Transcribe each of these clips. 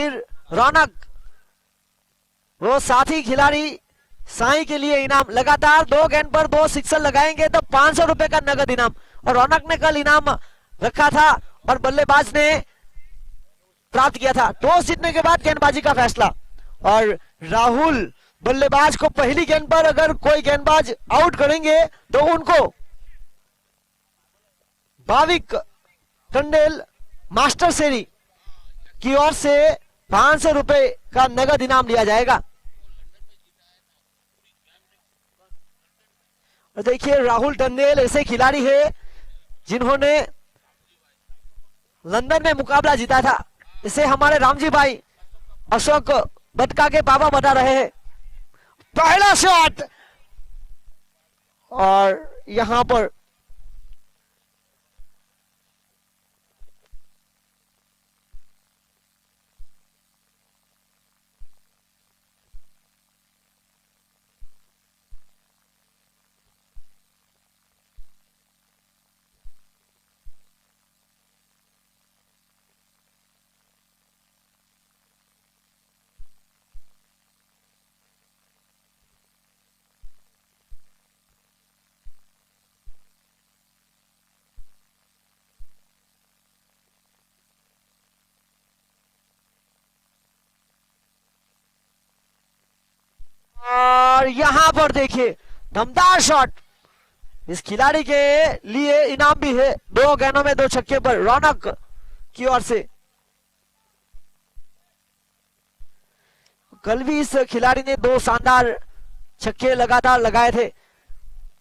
फिर रौनक, वो साथी खिलाड़ी साई के लिए इनाम। लगातार 2 गेंद पर 2 सिक्सर लगाएंगे तो 500 रुपए का नगद इनाम। और रौनक ने कल इनाम रखा था और बल्लेबाज ने प्राप्त किया था। टॉस जीतने के बाद गेंदबाजी का फैसला, और राहुल बल्लेबाज को पहली गेंद पर अगर कोई गेंदबाज आउट करेंगे तो उनको भाविक टंडेल मास्टर शेरी की ओर से 500 रुपए का नगद इनाम दिया जाएगा। और देखिए राहुल टंडेल ऐसे खिलाड़ी है जिन्होंने लंदन में मुकाबला जीता था। इसे हमारे रामजी भाई अशोक बटका के पापा बता रहे हैं। पहला शॉट, और यहां पर और यहां पर देखिए दमदार शॉट। इस खिलाड़ी के लिए इनाम भी है 2 गेंदों में 2 छक्के पर रौनक की ओर से। कल भी इस खिलाड़ी ने 2 शानदार छक्के लगातार लगाए थे।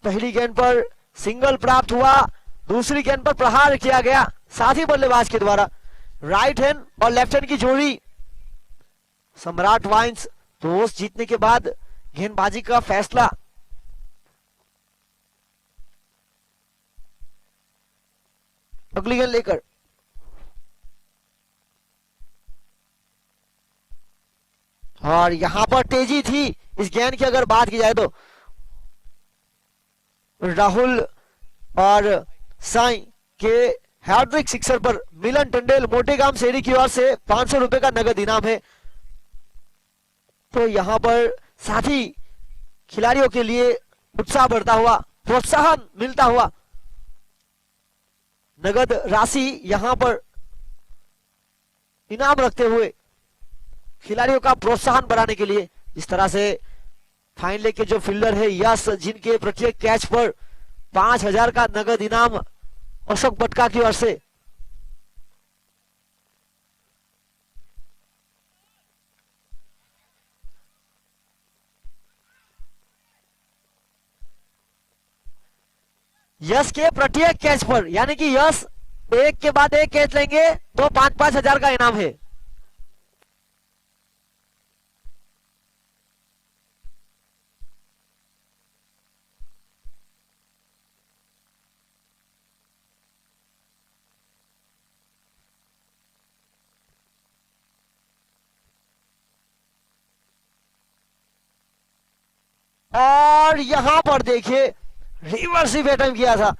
पहली गेंद पर सिंगल प्राप्त हुआ, दूसरी गेंद पर प्रहार किया गया साथी बल्लेबाज के द्वारा। राइट हैंड और लेफ्ट हैंड की जोड़ी। सम्राट वाइन्स टॉस जीतने के बाद गेंदबाजी का फैसला। अगली गेंद लेकर और यहां पर तेजी थी इस गेंद की अगर बात की जाए तो। राहुल और साई के हैट्रिक सिक्सर पर मिलन टंडेल मोटेगाम शेरी की ओर से 500 रुपए का नगद इनाम है। तो यहां पर साथी खिलाड़ियों के लिए उत्साह बढ़ता हुआ, प्रोत्साहन मिलता हुआ, नगद राशि यहां पर इनाम रखते हुए खिलाड़ियों का प्रोत्साहन बढ़ाने के लिए। इस तरह से फाइन लेग के जो फील्डर है यश, जिनके प्रत्येक कैच पर 5000 का नगद इनाम अशोक बटका की ओर से। यश के प्रत्येक कैच पर, यानी कि यश एक के बाद एक कैच लेंगे तो 5-5 हजार का इनाम है। और यहां पर देखिए रिवर्स ही अटेम्प्ट किया था।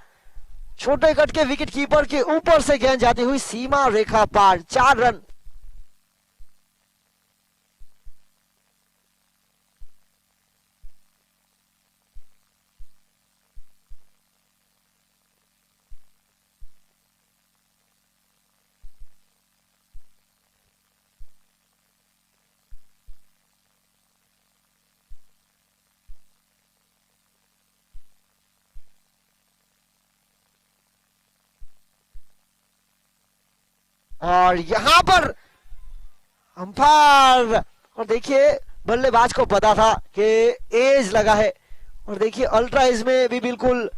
छोटे कट के विकेट कीपर के ऊपर से गेंद जाती हुई सीमा रेखा पार, 4 रन। और यहां पर अंपायर, और देखिए बल्लेबाज को पता था कि एज लगा है, और देखिए अल्ट्रा एज में भी बिल्कुल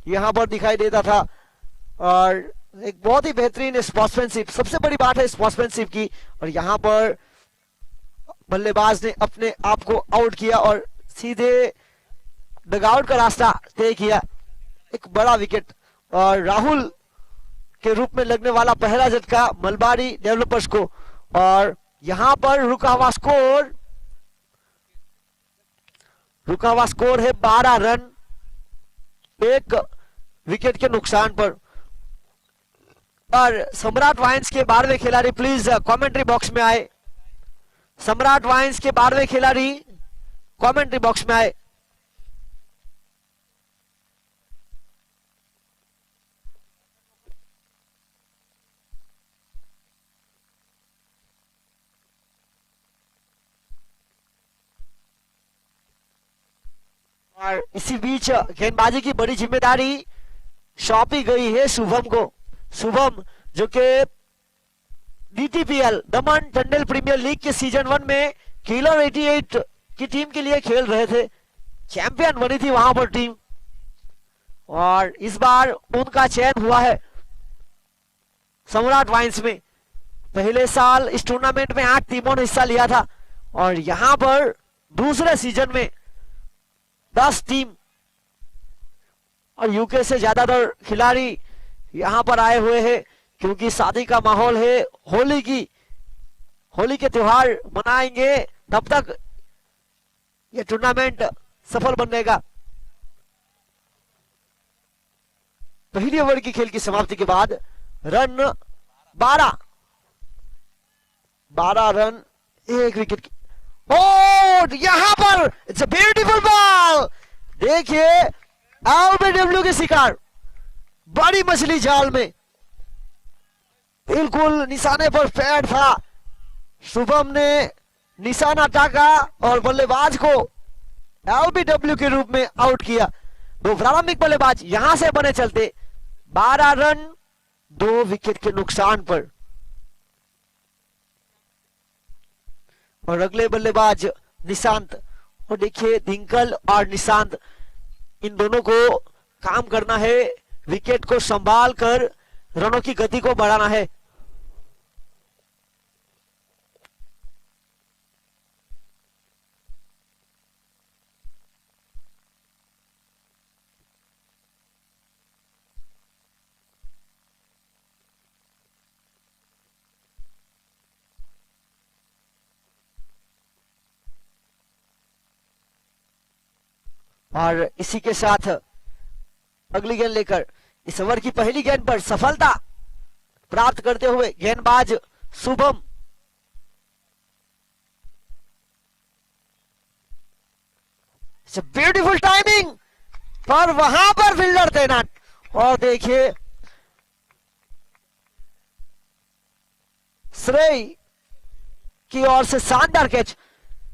यहां पर दिखाई देता था। और एक बहुत ही बेहतरीन स्पोर्ट्समैनशिप, सबसे बड़ी बात है स्पोर्ट्समैनशिप की। और यहां पर बल्लेबाज ने अपने आप को आउट किया और सीधे डगआउट का रास्ता तय किया। एक बड़ा विकेट और राहुल के रूप में लगने वाला पहला झटका मलबारी डेवलपर्स को। और यहां पर रुका हुआ स्कोर है 12 रन, 1 विकेट के नुकसान पर। और सम्राट वाइन्स के 12वें खिलाड़ी प्लीज कमेंट्री बॉक्स में आए। सम्राट वाइन्स के 12वें खिलाड़ी कमेंट्री बॉक्स में आए। और इसी बीच गेंदबाजी की बड़ी जिम्मेदारी सौंपी गई है शुभम को। शुभम जो कि डीटीपीएल दमन टंडल प्रीमियर लीग के सीजन 1 में किलर 88 की टीम के लिए खेल रहे थे, चैंपियन बनी थी वहां पर टीम, और इस बार उनका चयन हुआ है सम्राट वाइन्स में। पहले साल इस टूर्नामेंट में 8 टीमों ने हिस्सा लिया था और यहां पर दूसरे सीजन में 10 टीम, और यूके से ज्यादातर खिलाड़ी यहां पर आए हुए हैं क्योंकि शादी का माहौल है। होली के त्योहार मनाएंगे, तब तक यह टूर्नामेंट सफल बनेगा। पहली ओवर की खेल की समाप्ति के बाद रन 12 रन, 1 विकेट की। और यहां पर इट्स अ ब्यूटीफुल बॉल, देखिए एलबीडब्ल्यू के शिकार, बड़ी मछली जाल में, बिल्कुल निशाने पर पैर था। शुभम ने निशाना टाका और बल्लेबाज को एलबीडब्ल्यू के रूप में आउट किया। दो प्रारंभिक बल्लेबाज यहां से बने चलते, 12 रन 2 विकेट के नुकसान पर। और अगले बल्लेबाज निशांत, और देखिए दिंकल और निशांत, इन दोनों को काम करना है, विकेट को संभाल कर रनों की गति को बढ़ाना है। और इसी के साथ अगली गेंद लेकर इस ओवर की पहली गेंद पर सफलता प्राप्त करते हुए गेंदबाज शुभम, ब्यूटीफुल टाइमिंग, पर वहां पर फील्डर तैनात। और देखिए श्रेय की ओर से शानदार कैच।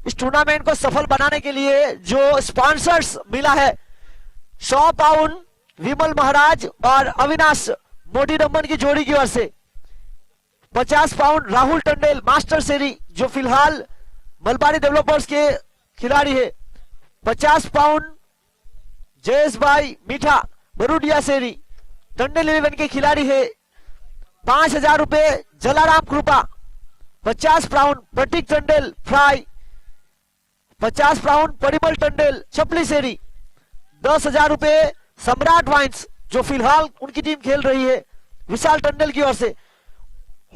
इस टूर्नामेंट को सफल बनाने के लिए जो स्पॉन्सर्स मिला है, 100 पाउंड विमल महाराज और अविनाश मोटी डम्बन की जोड़ी की ओर से, 50 पाउंड राहुल टंडेल मास्टर सेरी जो फिलहाल मलबारी डेवलपर्स के खिलाड़ी है, 50 पाउंड जयेश भाई मीठा बरुडिया सेरी टंडेल 11 के खिलाड़ी है, 5,000 रुपए जलाराम कृपा, 50 पाउंड प्रतीक टंडेल फ्राई, 50 पाउंड परिमल टंडेल चपली सेरी, 10,000 रुपए सम्राट वाइन्स जो फिलहाल उनकी टीम खेल रही है विशाल टंडेल की ओर से।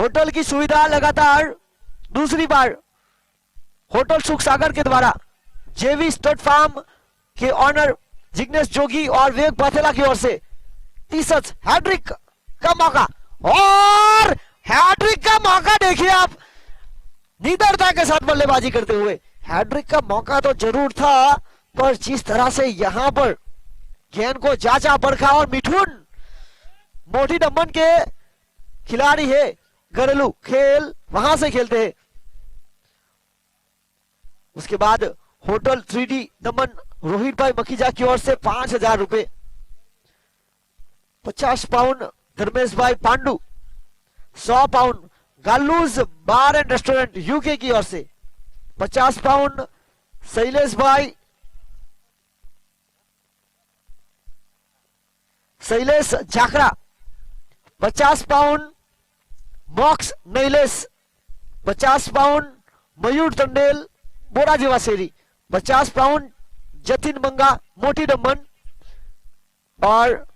होटल की सुविधा लगातार दूसरी बार होटल सुख सागर के द्वारा जेवी स्टड फार्म के ऑनर जिग्नेश जोगी और विवेक बाथेला की ओर से 30 हैट्रिक का मौका, और हैट्रिक का मौका देखिए आप, निडरता के साथ बल्लेबाजी करते हुए। हैट्रिक का मौका तो जरूर था, पर जिस तरह से यहां पर गेंद को जांचा परखा, और मिठुन मोटी डम्बन के खिलाड़ी है, घरेलू खेल वहां से खेलते हैं। उसके बाद होटल 3D दमन रोहित भाई मखीजा की ओर से 5,000 रुपए, 50 पाउंड धर्मेश भाई पांडु, 100 पाउंड गालूज बार एंड रेस्टोरेंट यूके की ओर से, 50 pound Shailesh bhai Shailesh Jhakra, 50 pound box Nailesh, 50 pound Mayur Tandel Bora Jivaseri, 50 pound Jatin Manga Moti डम्बन, और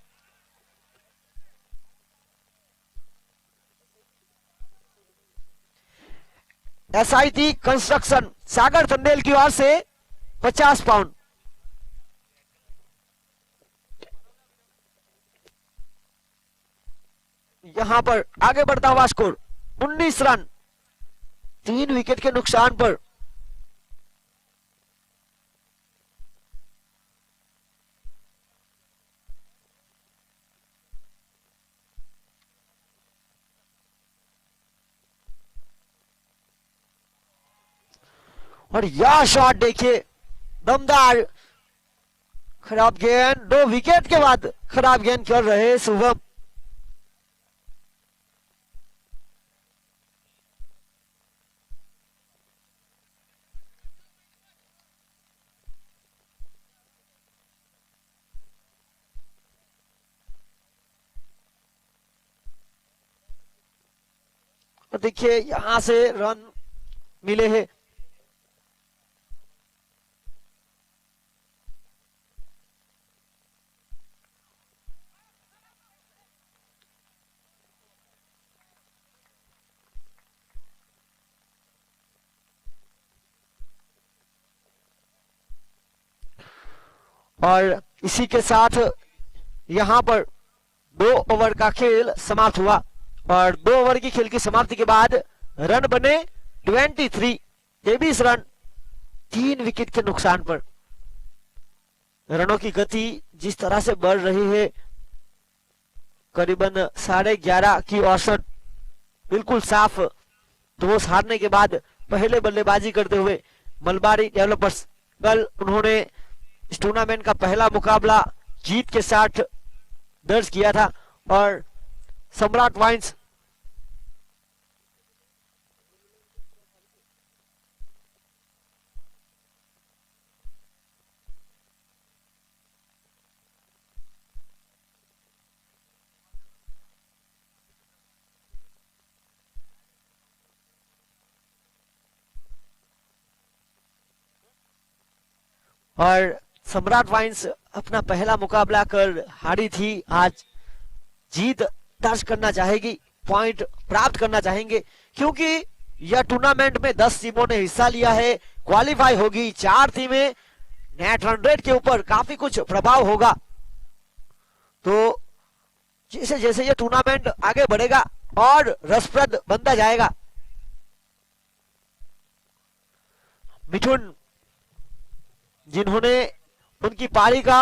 SIT कंस्ट्रक्शन सागर टंडेल की ओर से 50 पाउंड। यहां पर आगे बढ़ता हुआ स्कोर 19 रन 3 विकेट के नुकसान पर और यह शॉट देखिए, दमदार। खराब गेंद, 2 विकेट के बाद खराब गेंद कर रहे शुभम। और देखिए यहां से रन मिले हैं। और इसी के साथ यहां पर 2 ओवर का खेल समाप्त हुआ और 2 ओवर की खेल की समाप्ति के बाद रन बने 23 रन 3 विकेट के नुकसान पर। रनों की गति जिस तरह से बढ़ रही है, करीबन 11.5 की औसत, बिल्कुल साफ। टॉस हारने के बाद पहले बल्लेबाजी करते हुए मलबारी डेवलपर्स, कल उन्होंने इस टूर्नामेंट का पहला मुकाबला जीत के साथ दर्ज किया था और सम्राट वाइन्स और सम्राट वाइन्स अपना पहला मुकाबला कर हारी थी। आज जीत दर्ज करना चाहेगी, पॉइंट प्राप्त करना चाहेंगे, क्योंकि यह टूर्नामेंट में 10 टीमों ने हिस्सा लिया है, क्वालिफाई होगी 4 टीमें। नेट रन रेट के ऊपर काफी कुछ प्रभाव होगा। तो जैसे जैसे यह टूर्नामेंट आगे बढ़ेगा और रसप्रद बनता जाएगा। मिथुन, जिन्होंने उनकी पारी का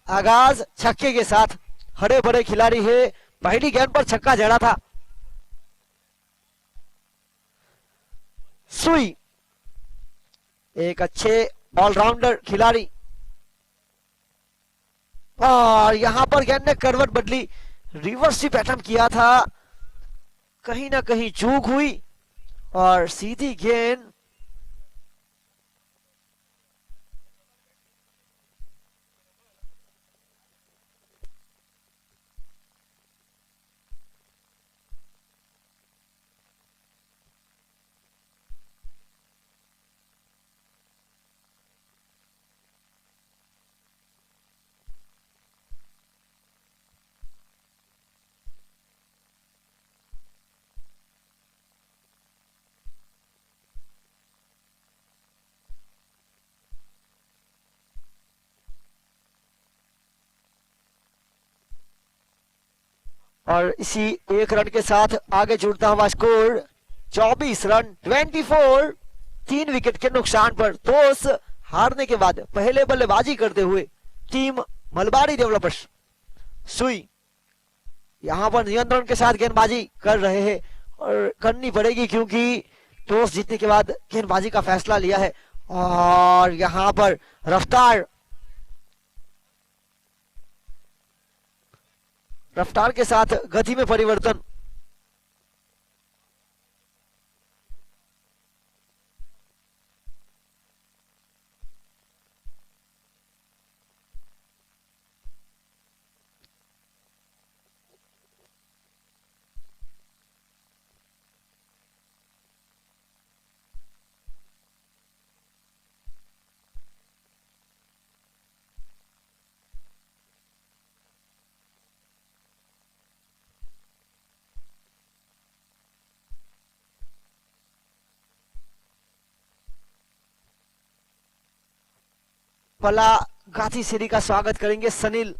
आगाज छक्के के साथ, हरे भरे खिलाड़ी है, पहली गेंद पर छक्का जड़ा था। सुई एक अच्छे ऑलराउंडर खिलाड़ी, और यहां पर गेंद ने करवट बदली, रिवर्स पैटर्न किया था, कहीं ना कहीं चूक हुई और सीधी गेंद और इसी 1 रन के साथ आगे जुड़ता हुआ स्कोर 24 रन 24, 3 विकेट के नुकसान पर। टॉस हारने के बाद पहले बल्लेबाजी करते हुए टीम मलबारी डेवलपर्स, सुई यहां पर नियंत्रण के साथ गेंदबाजी कर रहे हैं और करनी पड़ेगी, क्योंकि टॉस जीतने के बाद गेंदबाजी का फैसला लिया है। और यहां पर रफ्तार के साथ गति में परिवर्तन। पला गाथी सीरी का स्वागत करेंगे सनील।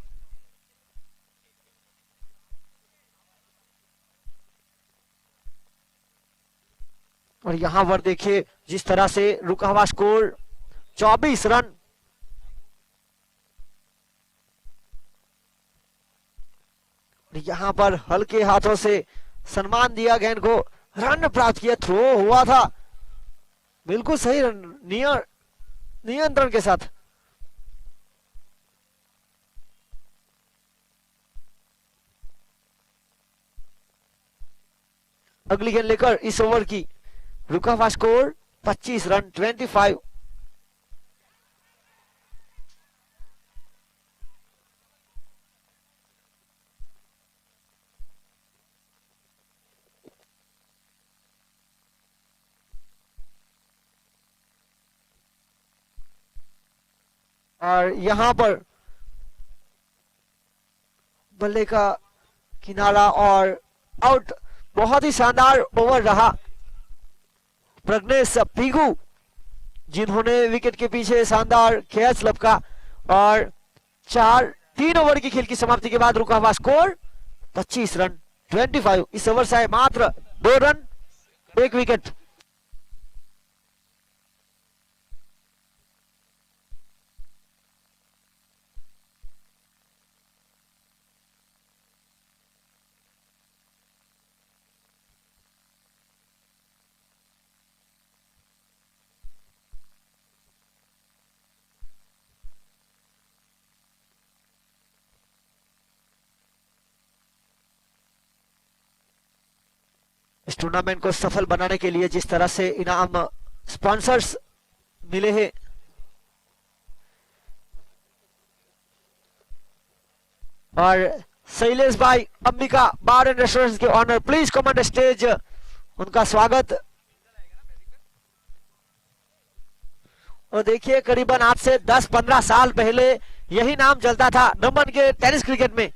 और यहां पर देखिए जिस तरह से रुका हुआ स्कोर 24 रन। यहां पर हल्के हाथों से सम्मान दिया गेंद को, रन प्राप्त किया, थ्रो हुआ था, बिल्कुल सही नियंत्रण के साथ। अगली गेंद लेकर इस ओवर की रुका हुआ स्कोर 25 रन 25। और यहां पर बल्ले का किनारा और आउट। बहुत ही शानदार ओवर रहा प्रज्ञेश पीगू जिन्होंने विकेट के पीछे शानदार कैच लपका। और 3 ओवर की खेल की समाप्ति के बाद रुका हुआ स्कोर 25 रन 25। इस ओवर से मात्र 2 रन 1 विकेट। इस टूर्नामेंट को सफल बनाने के लिए जिस तरह से इनाम स्पॉन्सर्स मिले हैं, और शैलेश भाई अंबिका बार एंड रेस्टोरेंट के owner please come on stage, उनका स्वागत। और देखिए करीबन आज से 10-15 साल पहले यही नाम चलता था दमन के टेनिस क्रिकेट में,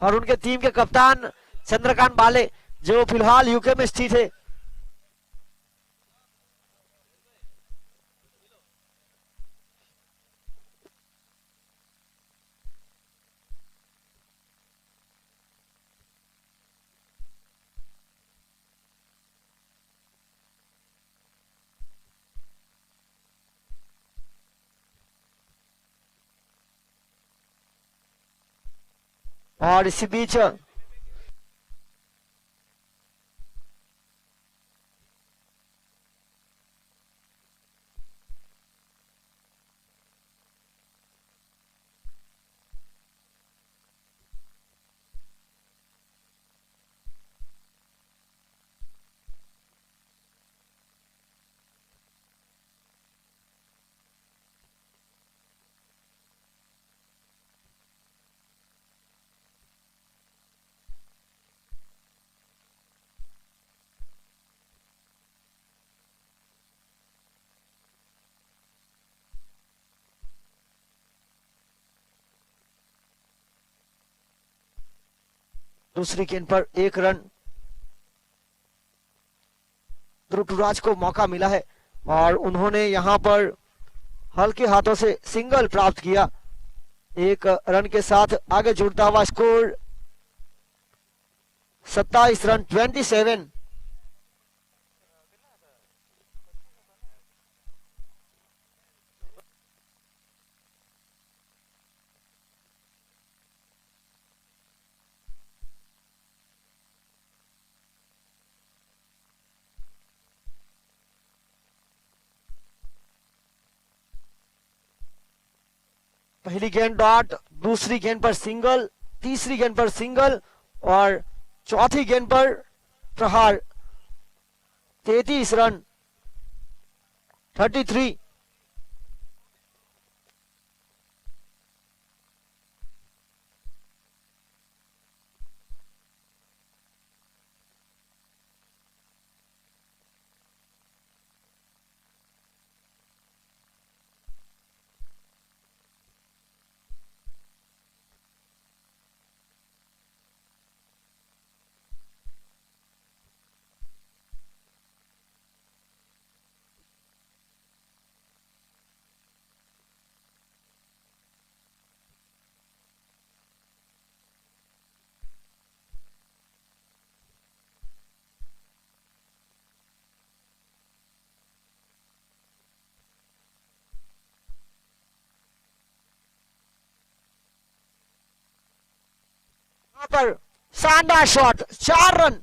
और उनके टीम के कप्तान चंद्रकांत बाले जो फिलहाल यूके में स्थित है। और इसी बीच दूसरी गेंद पर 1 रन ध्रुवराज को मौका मिला है, और उन्होंने यहां पर हल्के हाथों से सिंगल प्राप्त किया। 1 रन के साथ आगे जुड़ता हुआ स्कोर 27 रन 27। पहली गेंद डॉट, दूसरी गेंद पर सिंगल, तीसरी गेंद पर सिंगल, और चौथी गेंद पर प्रहार। 33 रन 33। पर शानदार शॉट, 4 रन।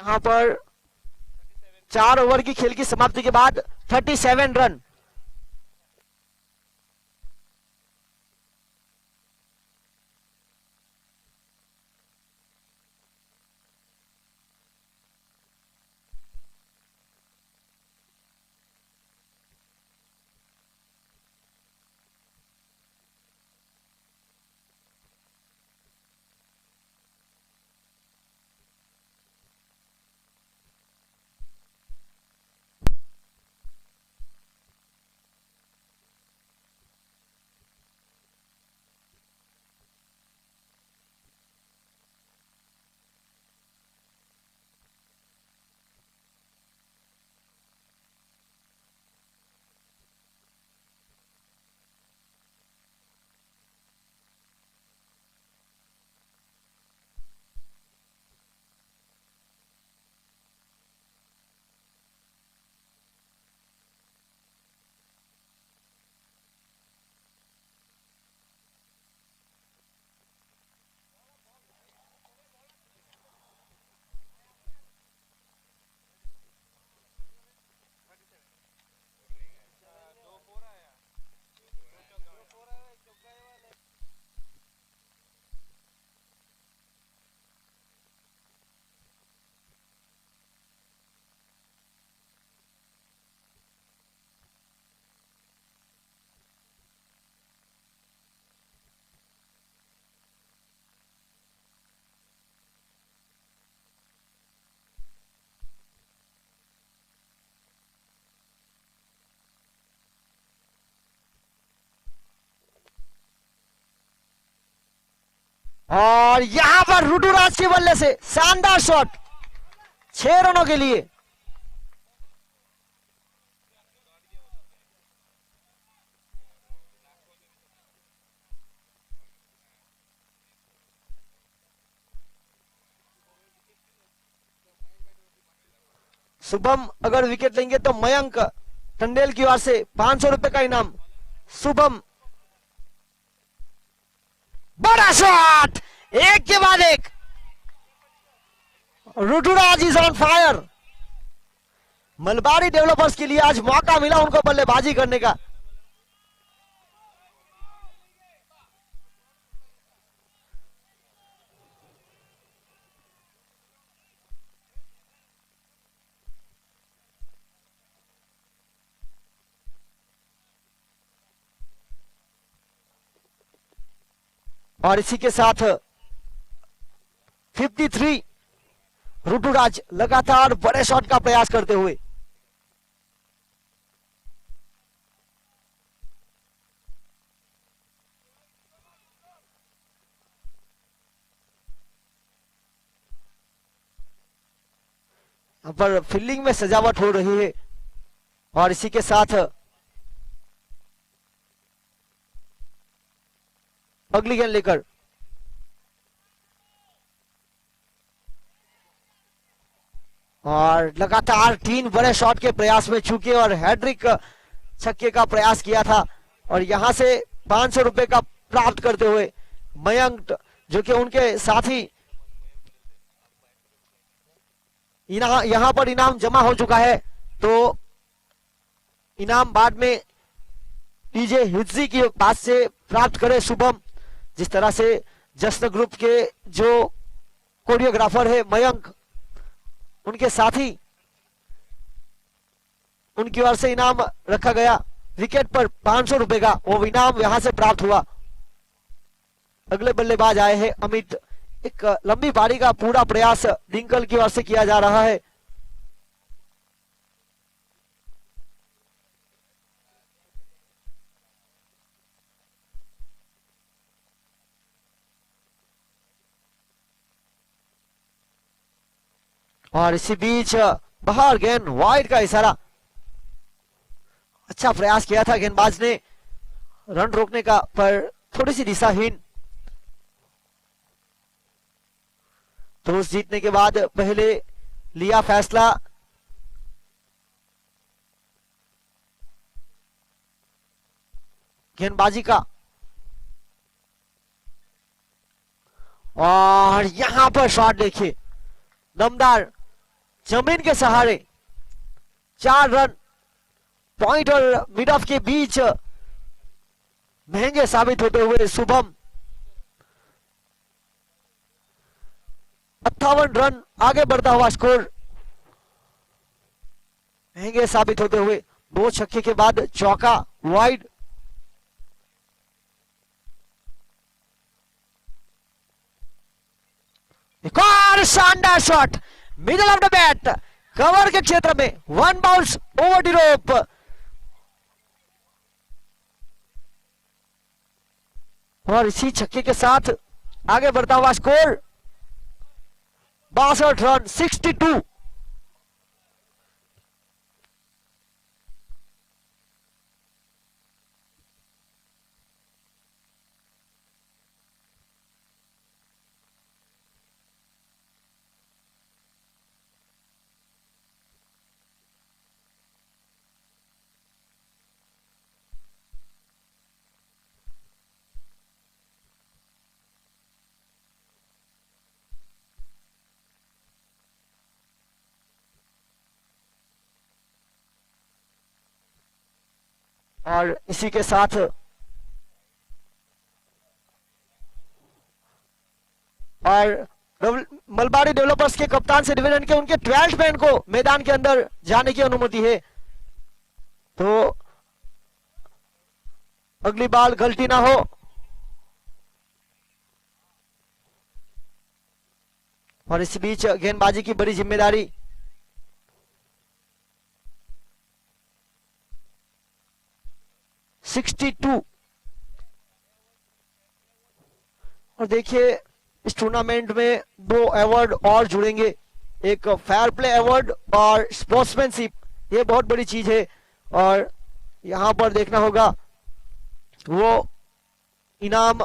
यहाँ पर 4 ओवर की खेल की समाप्ति के बाद 37 रन। और यहां पर ऋतुराज के बल्ले से शानदार शॉट 6 रनों के लिए। शुभम अगर विकेट लेंगे तो मयंक टंडेल की ओर से 500 रुपए का इनाम। शुभम, बड़ा शॉट, एक के बाद एक। Ruturaj is on fire. Malabari developers के लिए आज मौका मिला उनको बल्लेबाजी करने का। और इसी के साथ 53 ऋतुराज लगातार बड़े शॉट का प्रयास करते हुए। यहां पर फील्डिंग में सजावट हो रही है और इसी के साथ अगली गेंद लेकर और लगातार 3 बड़े शॉट के प्रयास में चूके और हैट्रिक छक्के का प्रयास किया था और यहां से 500 रुपए का प्राप्त करते हुए मयंक, जो कि उनके साथी, यहां पर इनाम जमा हो चुका है। तो इनाम बाद में डीजे हिज्जी की पास से प्राप्त करे शुभम। जिस तरह से जश्न ग्रुप के जो कोरियोग्राफर है मयंक, उनके साथी, उनकी ओर से इनाम रखा गया विकेट पर 500 रुपए का, वो इनाम यहां से प्राप्त हुआ। अगले बल्लेबाज आए हैं अमित। एक लंबी पारी का पूरा प्रयास डिंकल की ओर से किया जा रहा है। और इसी बीच बाहर गेंद, वाइड का इशारा। अच्छा प्रयास किया था गेंदबाज ने रन रोकने का, पर थोड़ी सी दिशाहीन। टॉस जीतने के बाद पहले लिया फैसला गेंदबाजी का। और यहां पर शॉट देखिए, दमदार जमीन के सहारे 4 रन पॉइंट और मिड ऑफ के बीच महंगे साबित होते हुए शुभम 58 रन आगे बढ़ता हुआ स्कोर महंगे साबित होते हुए 2 छक्के के बाद चौका वाइड। एक और शानदार shot middle of the bat cover के क्षेत्र में 1 बाउंस ओवर द रोप। और इसी छक्के के साथ आगे बढ़ता हुआ स्कोर 62 रन 62। और इसी के साथ और मलबारी डेवलपर्स के कप्तान से डिवीजन के उनके 12th मैन को मैदान के अंदर जाने की अनुमति है। तो अगली बाल गलती ना हो। और इस बीच गेंदबाजी की बड़ी जिम्मेदारी (62) और देखिए इस टूर्नामेंट में 2 अवार्ड और जुड़ेंगे, एक फेयर प्ले अवार्ड और स्पोर्ट्समैनशिप। ये बहुत बड़ी चीज है और यहां पर देखना होगा वो इनाम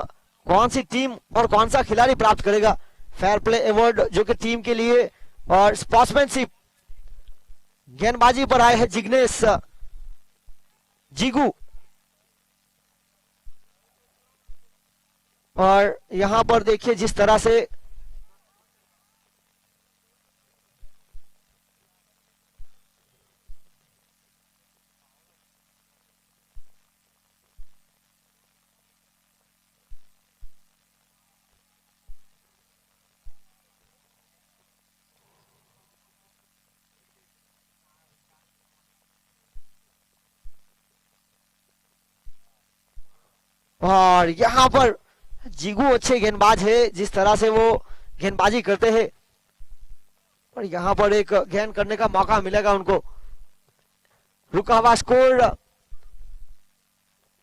कौन सी टीम और कौन सा खिलाड़ी प्राप्त करेगा। फेयर प्ले अवार्ड जो कि टीम के लिए और स्पोर्ट्समैनशिप गेंदबाजी पर आए हैं जिग्नेश जीगू। और यहां पर देखिए जिस तरह से और यहां पर जीगू अच्छे गेंदबाज है, जिस तरह से वो गेंदबाजी करते हैं और यहां पर एक गेंद करने का मौका मिलेगा उनको। रुका हुआ स्कोर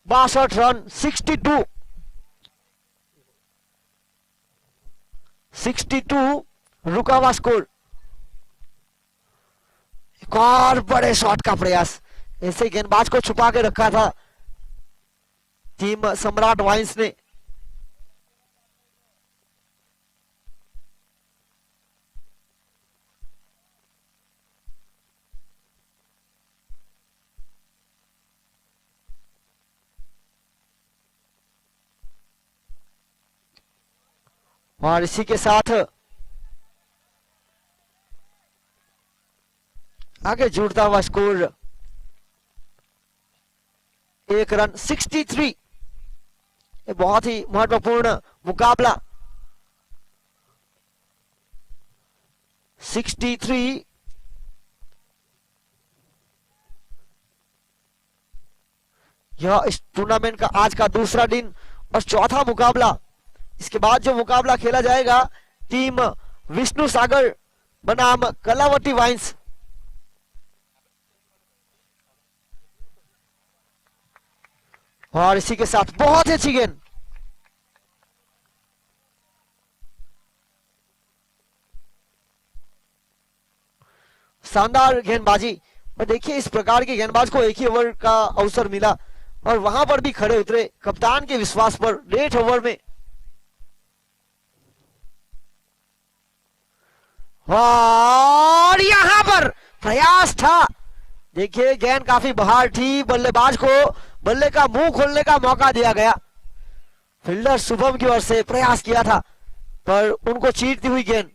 62 रन 62 रुका हुआ स्कोर। एक और बड़े शॉट का प्रयास, ऐसे गेंदबाज को छुपा के रखा था टीम सम्राट वाइन्स ने। और इसी के साथ आगे जुड़ता हुआ स्कोर 1 रन 63। ये बहुत ही महत्वपूर्ण मुकाबला 63। यह इस टूर्नामेंट का आज का दूसरा दिन और चौथा मुकाबला। इसके बाद जो मुकाबला खेला जाएगा टीम विष्णु सागर बनाम कलावती वाइन्स। और इसी के साथ बहुत अच्छी गेंद, शानदार गेंदबाजी। और देखिए इस प्रकार के गेंदबाज को एक ही ओवर का अवसर मिला और वहां पर भी खड़े उतरे कप्तान के विश्वास पर 1.5 ओवर में। और यहां पर प्रयास था, देखिए गेंद काफी बाहर थी, बल्लेबाज को बल्ले का मुंह खोलने का मौका दिया गया। फील्डर शुभम की ओर से प्रयास किया था पर उनको चीरती हुई गेंद।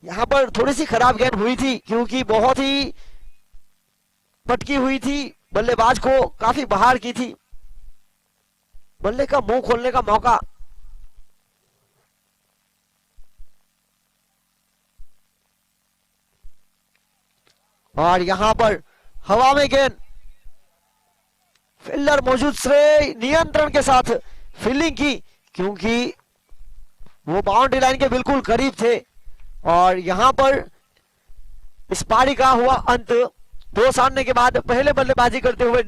यहाँ पर थोड़ी सी खराब गेंद हुई थी क्योंकि बहुत ही पटकी हुई थी, बल्लेबाज को काफी बाहर की थी। बल्ले का मुंह खोलने का मौका। और यहां पर हवा में गेंद, फील्डर मौजूद श्रेय नियंत्रण के साथ फील्डिंग की क्योंकि वो बाउंड्री लाइन के बिल्कुल करीब थे। और यहां पर इस पारी का हुआ अंत। दो सामने के बाद पहले बल्लेबाजी करते हुए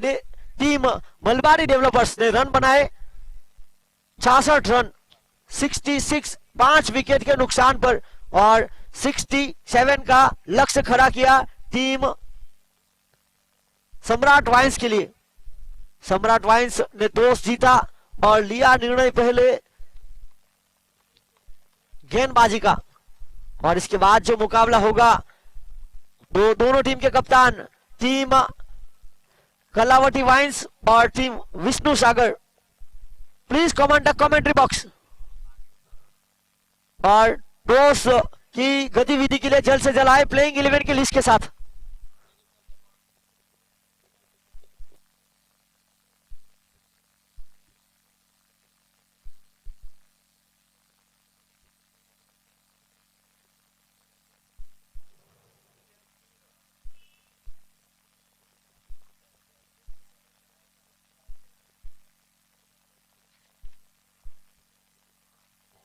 टीम मलबारी डेवलपर्स ने रन बनाए 66 रन, 66, 5 विकेट के नुकसान पर, और 67 का लक्ष्य खड़ा किया टीम सम्राट वाइन्स के लिए। सम्राट वाइन्स ने टॉस जीता और लिया निर्णय पहले गेंदबाजी का। और इसके बाद जो मुकाबला होगा दोनों टीम के कप्तान, टीम कलावती वाइन्स और team Vishnu Sagar, please comment the commentary box. और टॉस की गतिविधि के लिए जल्द से जल्द आए प्लेइंग 11 की लिस्ट के साथ।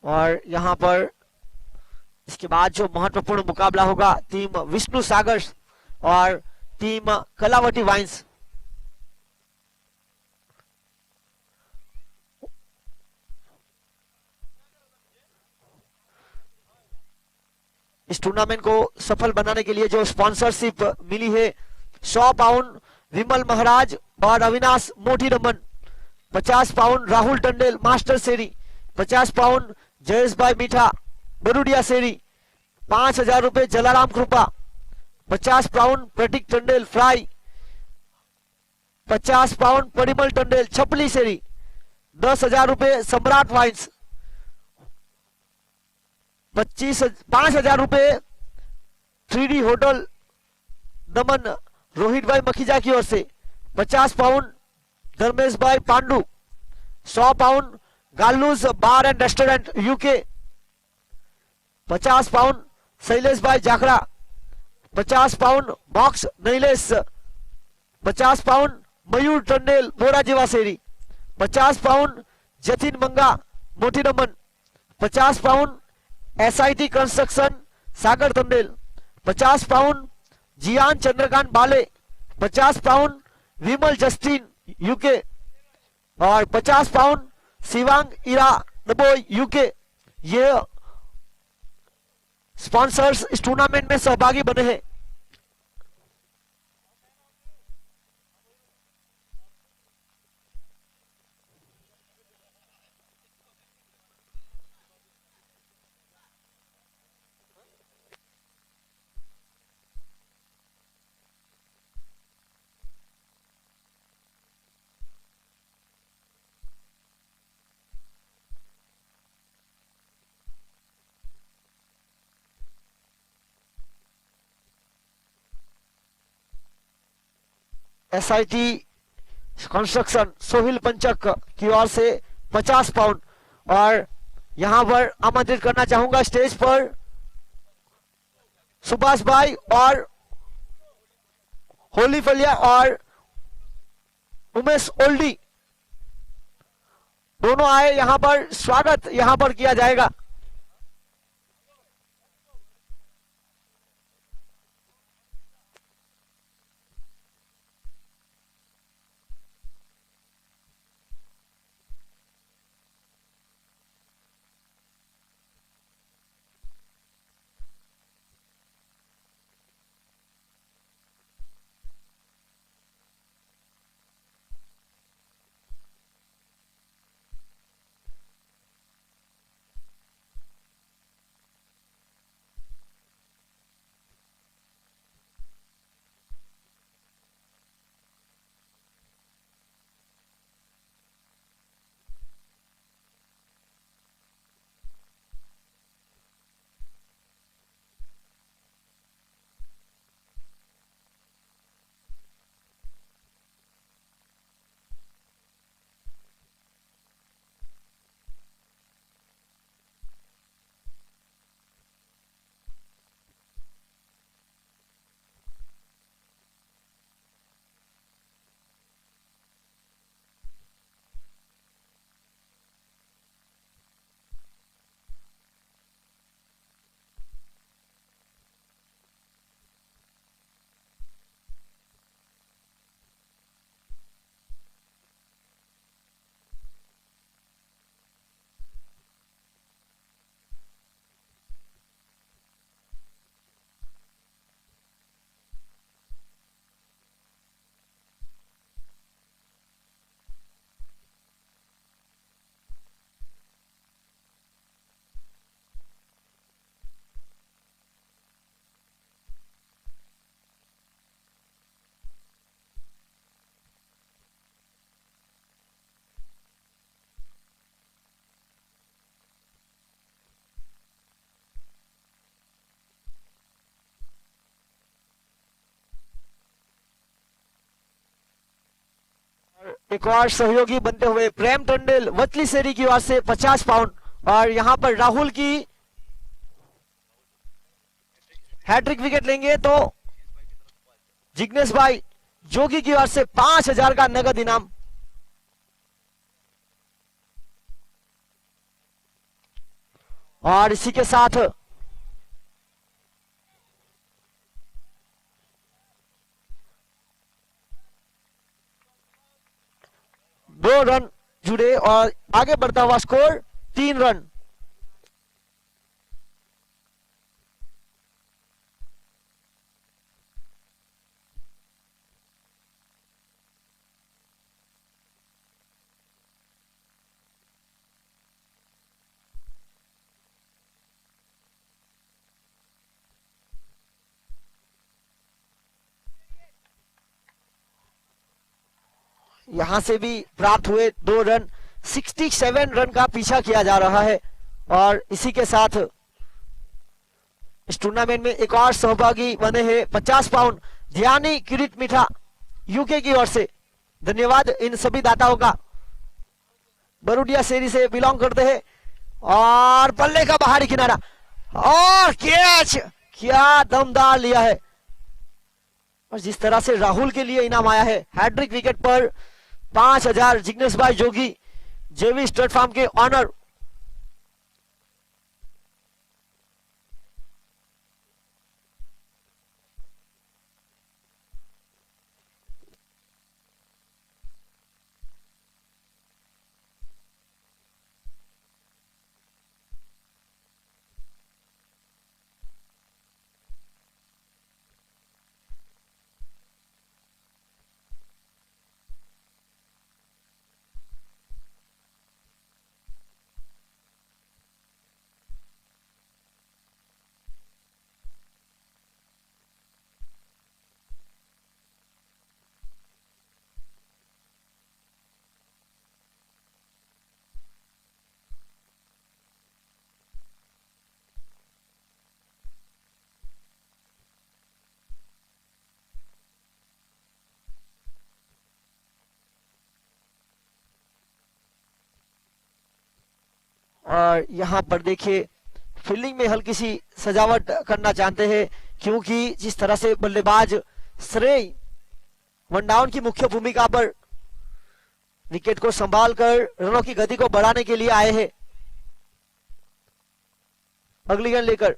और यहां पर इसके बाद जो महत्वपूर्ण मुकाबला होगा टीम विष्णु सागर और टीम कलावती वाइन्स। इस टूर्नामेंट को सफल बनाने के लिए जो स्पॉन्सरशिप मिली है, 100 पाउंड विमल महाराज और अविनाश मोटी रमन, 50 पाउंड राहुल टंडेल मास्टर सेरी, 50 पाउंड जयेश भाई मीठा बरुडिया सेरी, 5,000 रुपए जलाराम कृपा, 50 पाउंड प्रतीक टंडेल फ्राई, 50 पाउंड परिमल टंडेल छपली सेरी, 10,000 रुपए सम्राट वाइन्स, 5,000 रुपए 3D होटल दमन रोहित भाई मखीजा की ओर से, 50 पाउंड धर्मेश भाई पांडु, 100 पाउंड गालूज bar and restaurant UK, 50 pound Shailesh bhai Jakhada, 50 pound box Nailesh, 50 pound Mayur Tandel Mora Jivaseri, 50 pound Jatin Manga Moti Naman, 50 pound SIT construction Sagar Tandel, 50 pound Jiyan Chandrakant Bale, 50 pound Vimal Justin UK और 50 पाउंड शिवांग इरा नबोई यूके। ये स्पॉन्सर्स इस टूर्नामेंट में सहभागी बने हैं। SIT कंस्ट्रक्शन सोहिल पंचक की ओर से 50 पाउंड। और यहां पर आमंत्रित करना चाहूंगा स्टेज पर सुभाष भाई और होली फलिया और उमेश ओल्डी, दोनों आए, यहां पर स्वागत यहां पर किया जाएगा। एक और सहयोगी बनते हुए प्रेम टंडेल वतली सेरी की ओर से 50 पाउंड। और यहां पर राहुल की हैट्रिक विकेट लेंगे तो जिग्नेश भाई जोगी की ओर से 5000 का नगद इनाम। और इसी के साथ दो रन जुड़े और आगे बढ़ता हुआ स्कोर 3 रन। यहां से भी प्राप्त हुए 2 रन। 67 रन का पीछा किया जा रहा है। और इसी के साथ इस टूर्नामेंट में एक और सहभागी बने हैं 50 पाउंड ध्यानी किरीट मिठा यूके की ओर से। धन्यवाद इन सभी दाताओं का। बरुडिया शेरी से बिलोंग करते हैं। और बल्ले का बाहरी किनारा और कैच, क्या दमदार लिया है। और जिस तरह से राहुल के लिए इनाम आया है हैट्रिक विकेट पर 5000 जिग्नेश भाई जोगी जेवी स्टड फार्म के ऑनर। और यहां पर देखिए फील्डिंग में हल्की सी सजावट करना चाहते हैं क्योंकि जिस तरह से बल्लेबाज श्रेय वन डाउन की मुख्य भूमिका पर विकेट को संभाल कर रनों की गति को बढ़ाने के लिए आए हैं। अगली गेंद लेकर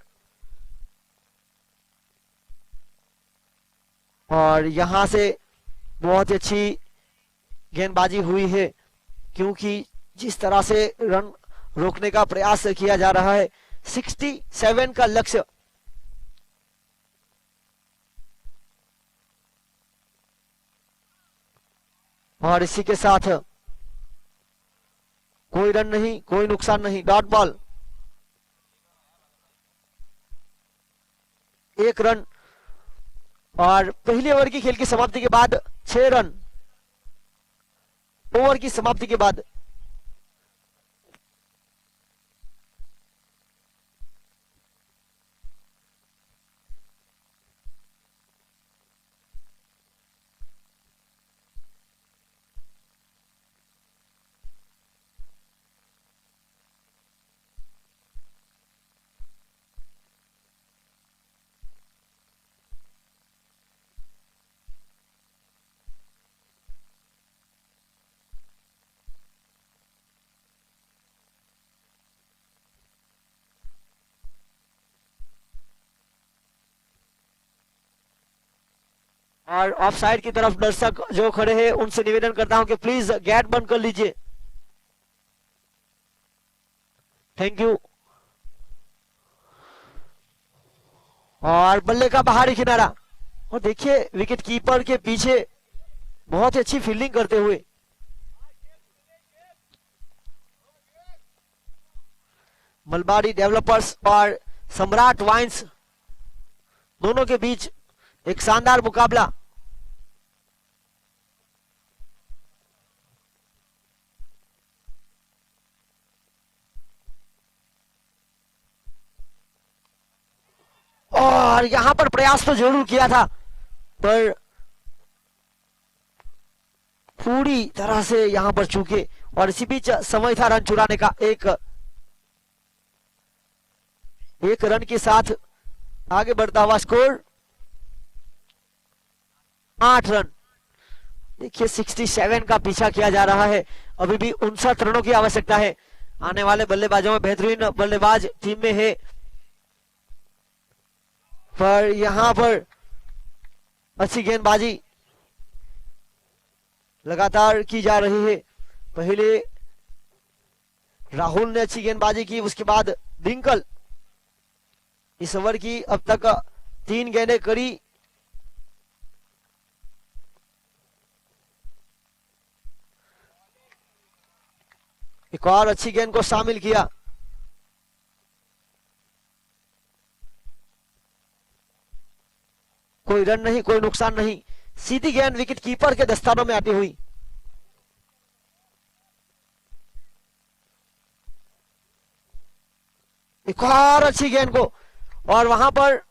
और यहां से बहुत ही अच्छी गेंदबाजी हुई है क्योंकि जिस तरह से रन रोकने का प्रयास किया जा रहा है। 67 का लक्ष्य। और इसी के साथ कोई रन नहीं, कोई नुकसान नहीं, डॉट बॉल। 1 रन। और पहले ओवर की खेल की समाप्ति के बाद 6 रन। ओवर की समाप्ति के बाद और ऑफ साइड की तरफ दर्शक जो खड़े हैं उनसे निवेदन करता हूं कि प्लीज गेट बंद कर लीजिए। Thank you. और बल्ले का बाहरी किनारा और देखिए विकेट कीपर के पीछे बहुत ही अच्छी फील्डिंग करते हुए मलबारी डेवलपर्स और सम्राट वाइन्स दोनों के बीच एक शानदार मुकाबला। और यहां पर प्रयास तो जरूर किया था पर पूरी तरह से यहां पर चूके और इसी बीच समय था रन चुराने का। एक रन के साथ आगे बढ़ता हुआ स्कोर 8 रन। देखिए 67 का पीछा किया जा रहा है, अभी भी 59 रनों की आवश्यकता है। आने वाले बल्लेबाजों में बेहतरीन बल्लेबाज टीम में है, पर यहां पर अच्छी गेंदबाजी लगातार की जा रही है। पहले राहुल ने अच्छी गेंदबाजी की, उसके बाद डिंकल। इस ओवर की अब तक 3 गेंदें करी। एक और अच्छी गेंद को शामिल किया। कोई रन नहीं, कोई नुकसान नहीं, सीधी गेंद विकेट कीपर के दस्तानों में आती हुई। एक और अच्छी गेंद को, और वहां पर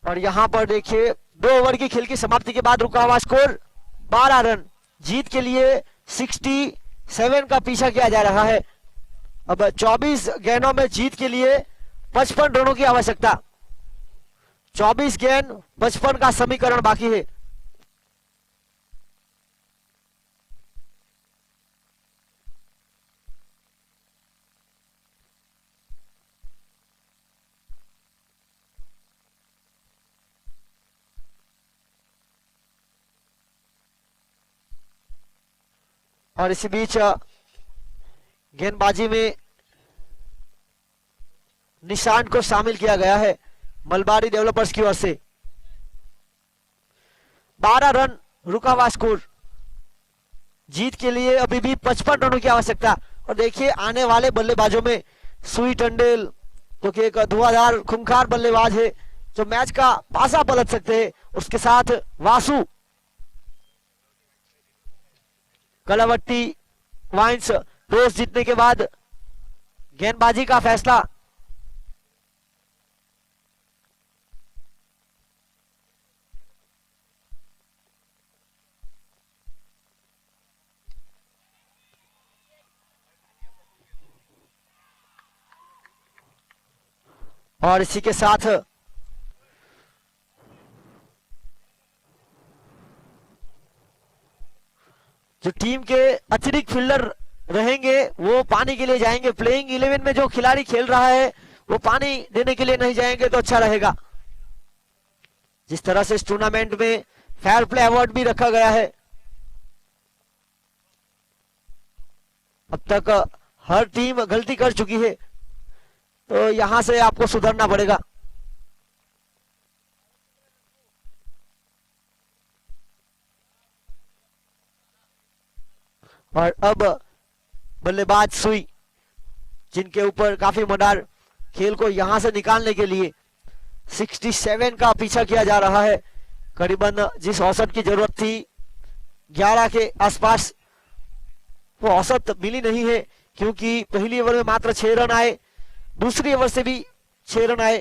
और यहां पर देखिए 2 ओवर की खेल की समाप्ति के बाद रुका हुआ स्कोर 12 रन। जीत के लिए 67 का पीछा किया जा रहा है। अब 24 गेंदों में जीत के लिए 55 रनों की आवश्यकता। 24 गेंद 55 का समीकरण बाकी है। और इसी बीच गेंदबाजी में निशांत को शामिल किया गया है मलबारी डेवलपर्स की ओर से। 12 रन रुका हुआ स्कोर। जीत के लिए अभी भी 55 रनों की आवश्यकता। और देखिए आने वाले बल्लेबाजों में सुई टंडेल जो कि एक धुआंधार खूंखार बल्लेबाज है, जो मैच का पासा पलट सकते हैं। उसके साथ वासु, कलावट्टी, वाइंस। टॉस जीतने के बाद गेंदबाजी का फैसला। और इसी के साथ जो टीम के अतिरिक्त फील्डर रहेंगे वो पानी के लिए जाएंगे। प्लेइंग 11 में जो खिलाड़ी खेल रहा है वो पानी देने के लिए नहीं जाएंगे तो अच्छा रहेगा। जिस तरह से इस टूर्नामेंट में फेयर प्ले अवार्ड भी रखा गया है, अब तक हर टीम गलती कर चुकी है, तो यहां से आपको सुधरना पड़ेगा। और अब बल्लेबाज सुई, जिनके ऊपर काफी मदार, खेल को यहां से निकालने के लिए 67 का पीछा किया जा रहा है। करीबन जिस औसत की जरूरत थी 11 के आसपास, वो औसत मिली नहीं है, क्योंकि पहली ओवर में मात्र 6 रन आए, दूसरी ओवर से भी 6 रन आए,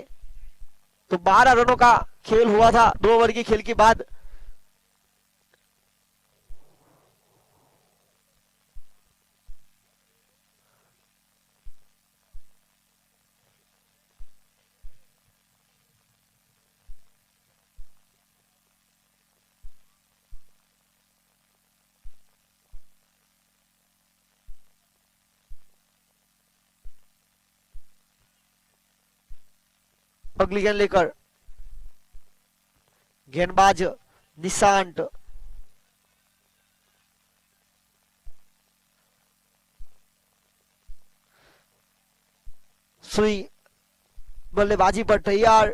तो 12 रनों का खेल हुआ था 2 ओवर की खेल के बाद। अगली गेंद लेकर गेंदबाज निशांत। सुई बल्लेबाजी पर तैयार।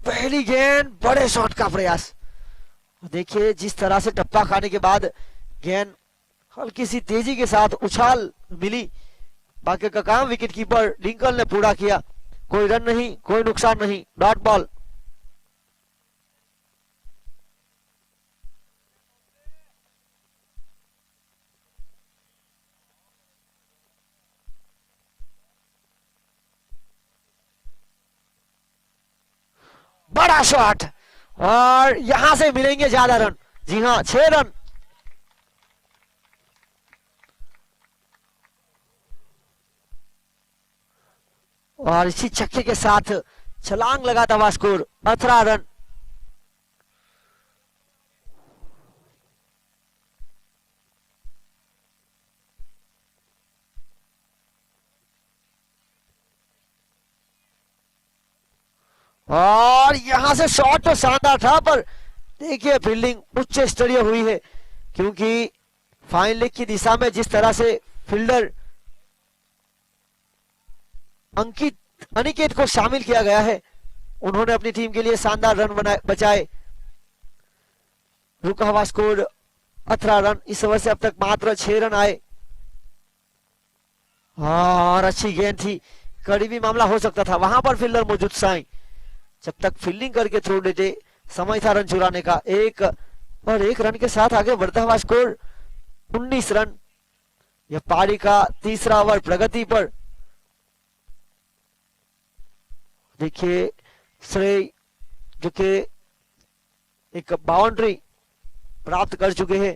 पहली गेंद, बड़े शॉट का प्रयास। देखिए जिस तरह से टप्पा खाने के बाद गेंद हल्की सी तेजी के साथ उछाल मिली, बाकी का काम विकेट कीपर लिंकन ने पूरा किया। कोई रन नहीं, कोई नुकसान नहीं, डॉट बॉल। बड़ा शॉट, और यहां से मिलेंगे ज्यादा रन। जी हां, 6 रन। और इसी छक्के के साथ छलांग लगाता हुआ स्कोर 18 रन। और यहां से शॉट तो शानदार था, पर देखिए फील्डिंग उच्च स्तरीय हुई है, क्योंकि फाइन लेग की दिशा में जिस तरह से फील्डर अंकित अनिकेत को शामिल किया गया है, उन्होंने अपनी टीम के लिए शानदार रन बनाए बचाए। रुका हुआ स्कोर 18 रन। इस ओवर से अब तक मात्र 6 रन आए। और अच्छी गेंद थी, करीबी मामला हो सकता था, वहां पर फील्डर मौजूद साई। जब तक फील्डिंग करके छोड़ देते, समय था रन चुराने का। 1 रन के साथ आगे बढ़ता हुआ स्कोर 19 रन। यह पारी का तीसरा ओवर प्रगति पर। देखिए श्रेय जो कि एक बाउंड्री प्राप्त कर चुके हैं,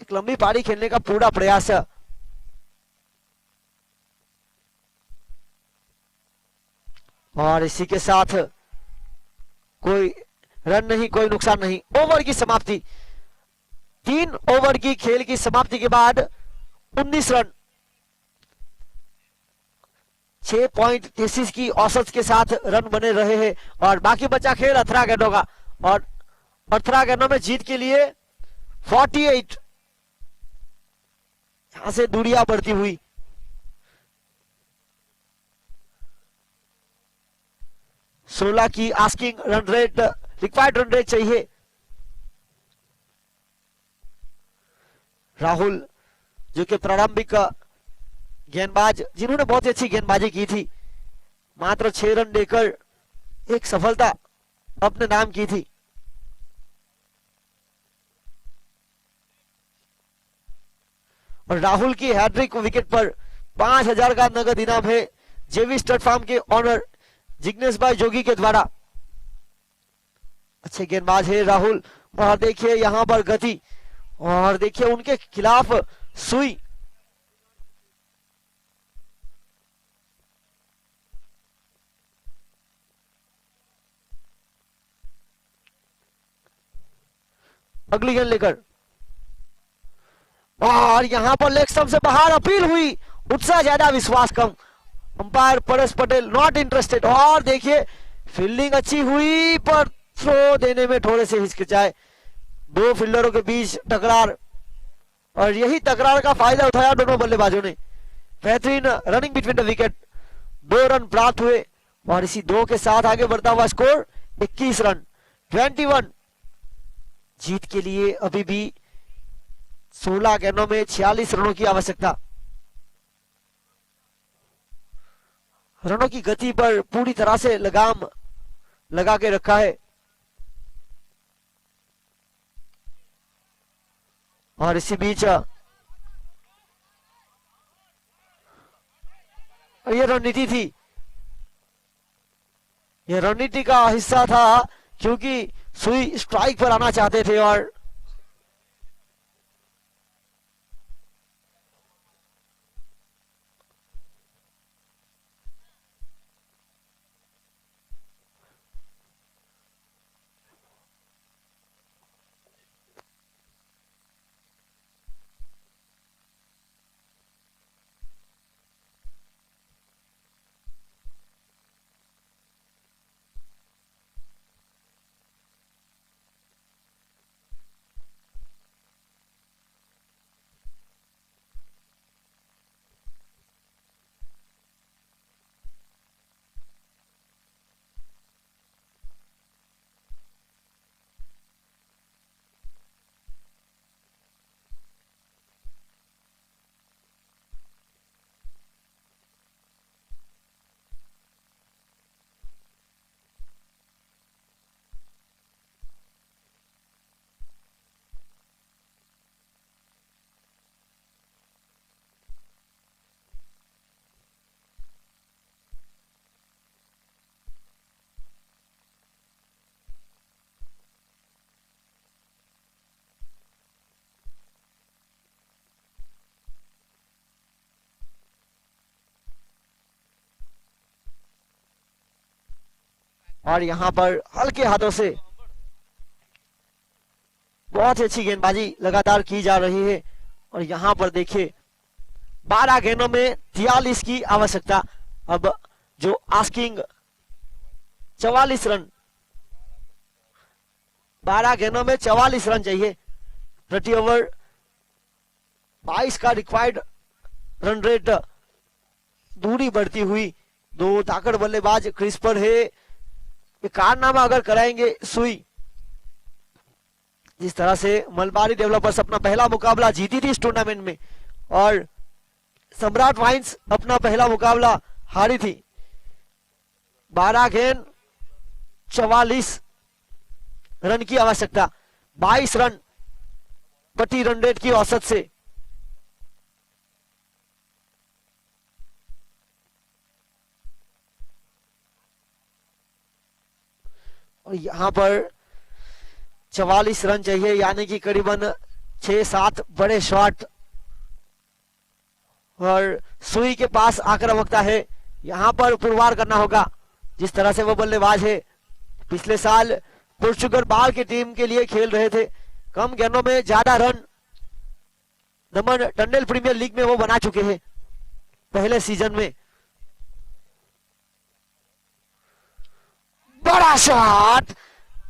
एक लंबी पारी खेलने का पूरा प्रयास है। और इसी के साथ कोई रन नहीं, कोई नुकसान नहीं। ओवर की समाप्ति, 3 ओवर की खेल की समाप्ति के बाद 19 रन, 6.33 की औसत के साथ रन बने रहे हैं। और बाकी बचा खेल 18 गेंदों का, और 18 गेंदों में जीत के लिए 48। यहां से दूरियां बढ़ती हुई। सोलह की asking run rate, required run rate चाहिए। राहुल जो कि प्रारंभिक गेंदबाज, जिन्होंने बहुत ही अच्छी गेंदबाजी की थी, मात्र 6 रन देकर एक सफलता अपने नाम की थी। और राहुल की हैट्रिक विकेट पर 5000 का नगद इनाम है जेवी स्टड फार्म के ऑनर जिग्नेश भाई जोगी के द्वारा। अच्छे गेंदबाज है राहुल। और देखिए यहां पर गति, और देखिए उनके खिलाफ सुई। अगली गेंद लेकर, और यहां पर लेग स्टंप से बाहर अपील हुई। उत्साह ज्यादा, विश्वास कम। Umpire Paresh Patel not interested. और देखिए फील्डिंग अच्छी हुई, पर थ्रो देने में थोड़े से हिचकिचाए। 2 फील्डरों के बीच टकरार, और यही तकरार का फायदा उठाया दोनों बल्लेबाजों ने। बेहतरीन running between the wicket, 2 run प्राप्त हुए। और इसी 2 के साथ आगे बढ़ता हुआ स्कोर 21 रन, 21। जीत के लिए अभी भी 16 गेंदों में 46 रनों की आवश्यकता। रनों की गति पर पूरी तरह से लगाम लगा के रखा है। और इसी बीच ये रणनीति थी, ये रणनीति का हिस्सा था, क्योंकि सुई स्ट्राइक पर आना चाहते थे। और और यहाँ पर हल्के हाथों से बहुत ही अच्छी गेंदबाजी लगातार की जा रही है। और यहाँ पर देखिए 12 गेंदों में 43 की आवश्यकता। अब जो आस्किंग 44 रन, 12 गेंदों में 44 रन चाहिए प्रति ओवर। 22 का रिक्वायर्ड रन रेट। दूरी बढ़ती हुई, दो ताकड़ बल्लेबाज क्रीज पर है। ये कारनामा अगर कराएंगे सुई, जिस तरह से मलबारी डेवलपर्स अपना पहला मुकाबला जीती थी इस टूर्नामेंट में और सम्राट वाइन्स अपना पहला मुकाबला हारी थी। 12 गेंद 44 रन की आवश्यकता, 22 रन प्रति रन रेट की औसत से। और यहां पर 44 रन चाहिए, यानी कि करीबन 6-7 बड़े शॉट। और सुई के पास आक्रामकता है, यहां पर पुरवार करना होगा। जिस तरह से वो बल्लेबाज है, पिछले साल पोर्चुगल बाल की टीम के लिए खेल रहे थे। कम गेंदों में ज्यादा रन दमन टंडेल प्रीमियर लीग में वो बना चुके हैं पहले सीजन में। बड़ा शॉट,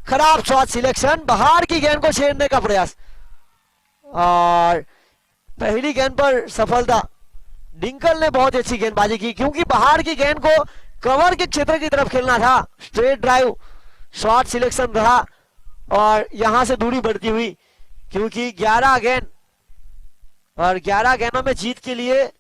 खराब शॉट सिलेक्शन, बाहर की गेंद को छेड़ने का प्रयास और पहली गेंद पर सफलता। डिंकल ने बहुत अच्छी गेंदबाजी की, क्योंकि बाहर की गेंद को कवर के क्षेत्र की तरफ खेलना था। स्ट्रेट ड्राइव शॉट सिलेक्शन रहा और यहां से दूरी बढ़ती हुई, क्योंकि 11 गेंद और 11 गेंदों में जीत के लिए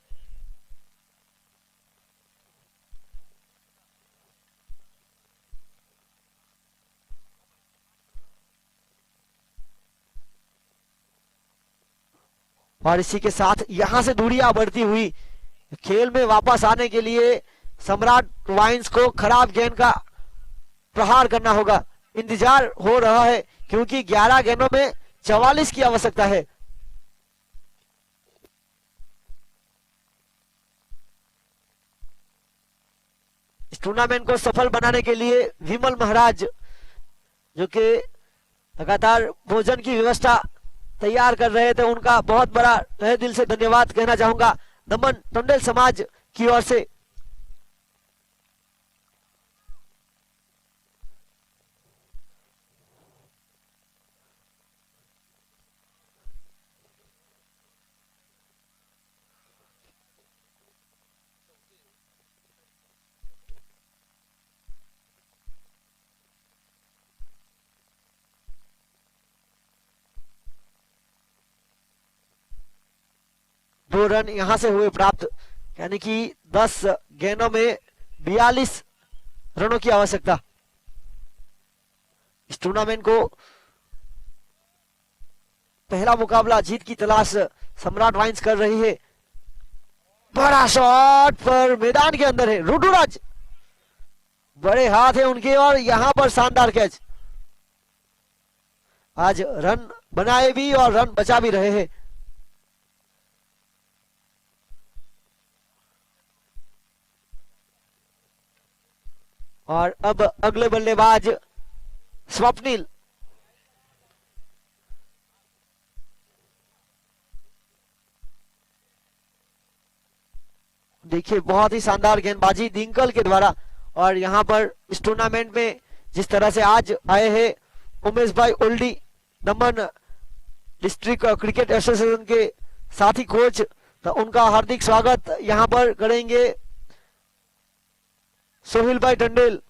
और इसी के साथ यहां से दूरियां बढ़ती हुई। खेल में वापस आने के लिए सम्राट वाइन्स को खराब गेंद का प्रहार करना होगा। इंतजार हो रहा है, क्योंकि 11 गेंदों में 44 की आवश्यकता है। इस टूर्नामेंट को सफल बनाने के लिए विमल महाराज, जो कि लगातार भोजन की व्यवस्था तैयार कर रहे थे, उनका बहुत बड़ा तहे दिल से धन्यवाद कहना चाहूंगा दमन टंडेल समाज की ओर से। दो रन यहां से हुए प्राप्त, यानी कि 10 गेंदों में 42 रनों की आवश्यकता। इस टूर्नामेंट को पहला मुकाबला जीत की तलाश सम्राट वाइन्स कर रही है। बड़ा शॉट पर मैदान के अंदर है, रुडुराज बड़े हाथ है उनके और यहां पर शानदार कैच। आज रन बनाए भी और रन बचा भी रहे हैं। और अब अगले बल्लेबाज स्वप्निल। देखिए बहुत ही शानदार गेंदबाजी डिंकल के द्वारा। और यहां पर इस टूर्नामेंट में जिस तरह से आज आए हैं उमेश भाई ओल्डी, दमन डिस्ट्रिक्ट क्रिकेट एसोसिएशन के साथी कोच, तो उनका हार्दिक स्वागत यहां पर करेंगे सोहिल भाई टंडेल।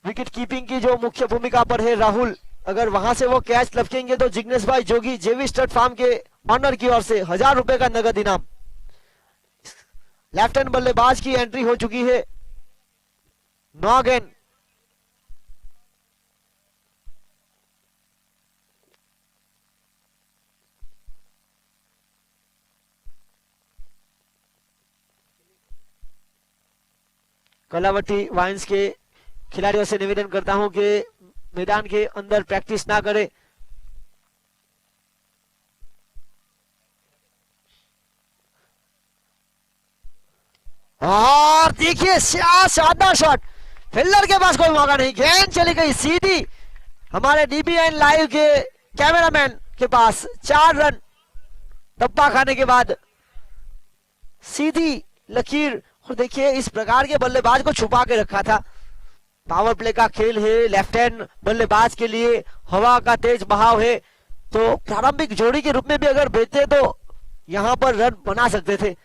विकेट कीपिंग की जो मुख्य भूमिका पर है राहुल, अगर वहां से वो कैच लपकेंगे तो जिग्नेश भाई जोगी जेवी स्टड फार्म के ऑनर की ओर से 1000 रुपए का नगद इनाम। लेफ्ट हैंड बल्लेबाज की एंट्री हो चुकी है। 9 गेंद, कलावती वाइन्स के खिलाड़ियों से निवेदन करता हूं कि मैदान के अंदर प्रैक्टिस ना करें। और देखिए शानदार शॉट, फील्डर के पास कोई मौका नहीं, गेंद चली गई सीधी हमारे डीबीएन लाइव के कैमरामैन के पास। 4 रन टप्पा खाने के बाद सीधी लकीर। और देखिए इस प्रकार के बल्लेबाज को छुपा के रखा था। पावर प्ले का खेल है, लेफ्ट हैंड बल्लेबाज के लिए हवा का तेज बहाव है, तो प्रारंभिक जोड़ी के रूप में भी अगर भेजते तो यहां पर रन बना सकते थे।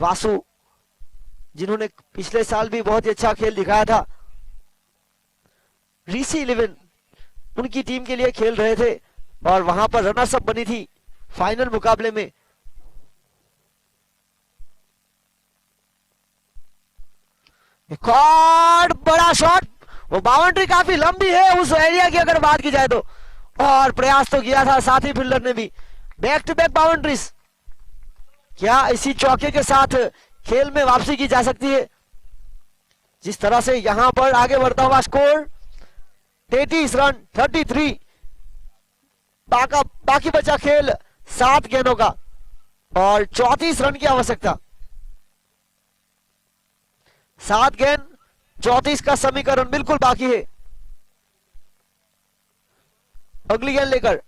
वासु जिन्होंने पिछले साल भी बहुत ही अच्छा खेल दिखाया था, रीसी 11 उनकी टीम के लिए खेल रहे थे और वहां पर रनर्स अप बनी थी फाइनल मुकाबले में। एक और बड़ा शॉट, वो बाउंड्री काफी लंबी है उस एरिया की अगर बात की जाए तो, और प्रयास तो किया था साथी फील्डर ने भी। बैक टू बैक बाउंड्रीज, क्या इसी चौके के साथ खेल में वापसी की जा सकती है? जिस तरह से यहां पर आगे बढ़ता हुआ स्कोर 33 रन 33, बाकी बचा खेल 7 गेंदों का और 34 रन की आवश्यकता। 7 गेंद 34 का समीकरण बिल्कुल बाकी है। अगली गेंद लेकर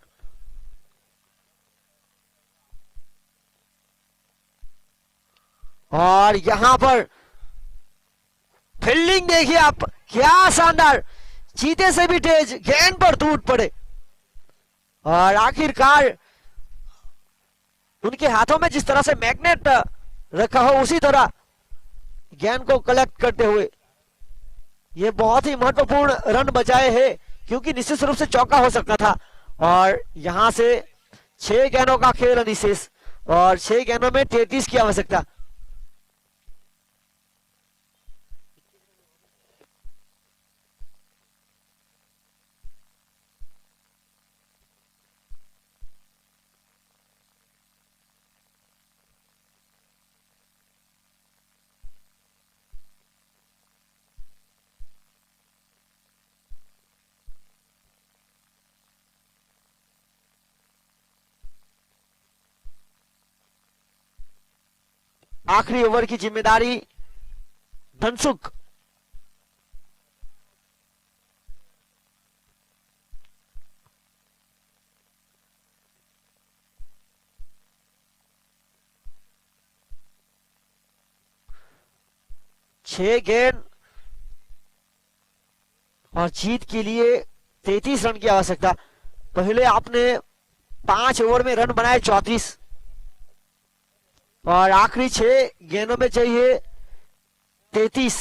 और यहां पर फील्डिंग देखिए आप, क्या शानदार, चीते से भी तेज, गेंद पर टूट पड़े और आखिरकार उनके हाथों में जिस तरह से मैग्नेट रखा हो उसी तरह गेंद को कलेक्ट करते हुए ये बहुत ही महत्वपूर्ण रन बचाए हैं, क्योंकि निश्चित रूप से चौका हो सकता था। और यहां से 6 गेंदों का खेल अनिशेष और 6 गेंदों में 33 की आवश्यकता। आखिरी ओवर की जिम्मेदारी धनसुख। छह गेंद और जीत के लिए 33 रन की आवश्यकता। पहले आपने 5 ओवर में रन बनाए 34 और आखिरी 6 गेंदों में चाहिए 33।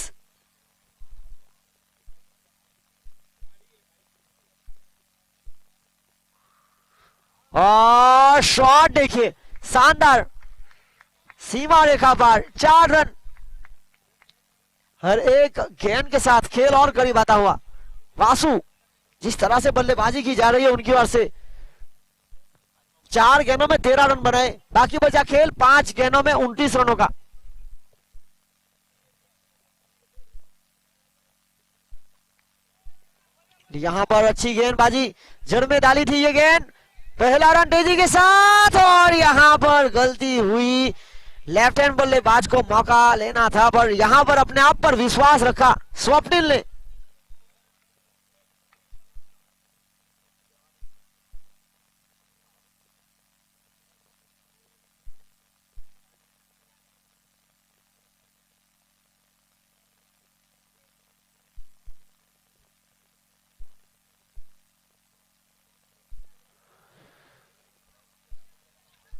और शॉट देखिए, शानदार, सीमा रेखा पार, 4 रन। हर एक गेंद के साथ खेल और करीब आता हुआ। वासु जिस तरह से बल्लेबाजी की जा रही है उनकी ओर से, 4 गेंदों में 13 रन बनाए, बाकी बचा खेल 5 गेंदों में 29 रनों का। यहां पर अच्छी गेंदबाजी, जड़ में डाली थी ये गेंद, पहला रन तेजी के साथ, और यहां पर गलती हुई। लेफ्ट हैंड बल्लेबाज को मौका लेना था, पर यहां पर अपने आप पर विश्वास रखा स्वप्निल ने।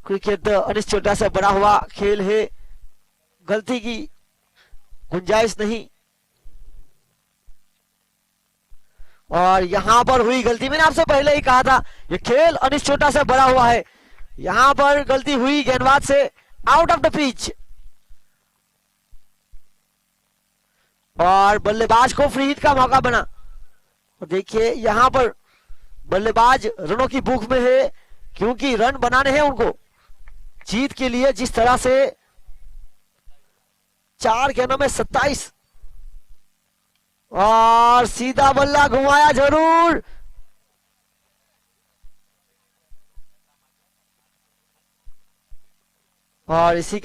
क्रिकेट अनिश्चितता से बड़ा हुआ खेल है, गलती की गुंजाइश नहीं। और यहां पर हुई गलती, मैंने आपसे पहले ही कहा था ये खेल अनिश्चितता से बड़ा हुआ है। यहां पर गलती हुई गेंदबाज से, आउट ऑफ द पिच, और बल्लेबाज को फ्री हिट का मौका बना। और देखिए यहां पर बल्लेबाज रनों की भूख में है, क्योंकि रन बनाने हैं उनको जीत के लिए। जिस तरह से 4 गेंदों में 27, और सीधा बल्ला घुमाया जरूर, और इसी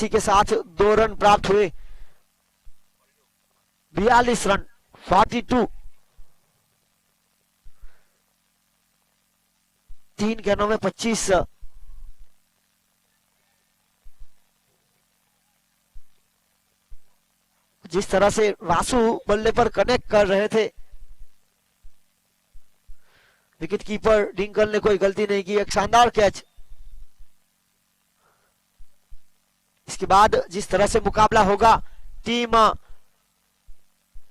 के साथ दो रन प्राप्त हुए। 42 रन 42, 3 गेंदों में 25। जिस तरह से वासु बल्ले पर कनेक्ट कर रहे थे, विकेट कीपर डिंकल ने कोई गलती नहीं की, एक शानदार कैच। इसके बाद जिस तरह से मुकाबला होगा टीम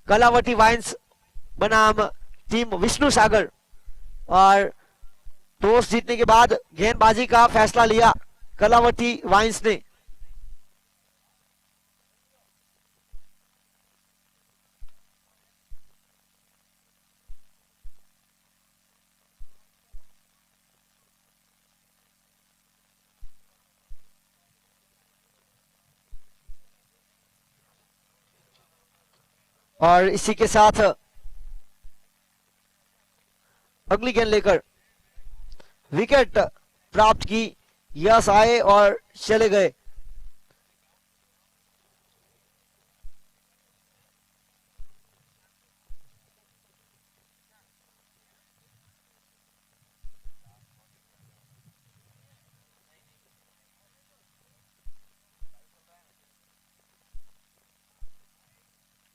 कलावती वाइन्स बनाम टीम विष्णु सागर, और टॉस जीतने के बाद गेंदबाजी का फैसला लिया कलावती वाइन्स ने। और इसी के साथ अगली गेंद लेकर विकेट प्राप्त की, यश आए और चले गए।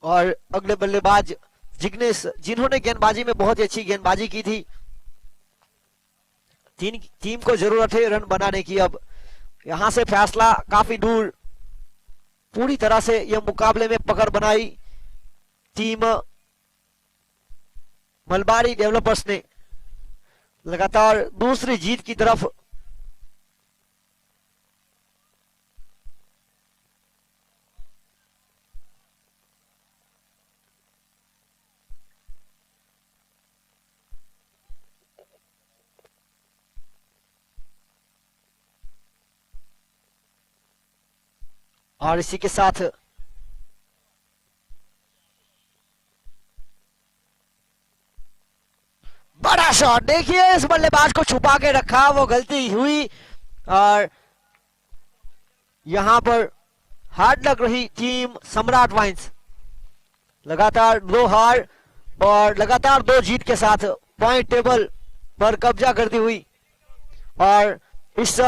और अगले बल्लेबाज जिग्नेश, जिन्होंने गेंदबाजी में बहुत ही अच्छी गेंदबाजी की थी। टीम को जरूरत है रन बनाने की। अब यहां से फैसला काफी दूर, पूरी तरह से यह मुकाबले में पकड़ बनाई टीम मलबारी डेवलपर्स ने, लगातार दूसरी जीत की तरफ। और इसी के साथ बड़ा शॉट, देखिए इस बल्लेबाज को छुपा के रखा, वो गलती हुई और यहां पर हार्ड लग रही टीम सम्राट वाइन्स। लगातार 2 हार और लगातार 2 जीत के साथ पॉइंट टेबल पर कब्जा करती हुई, और इस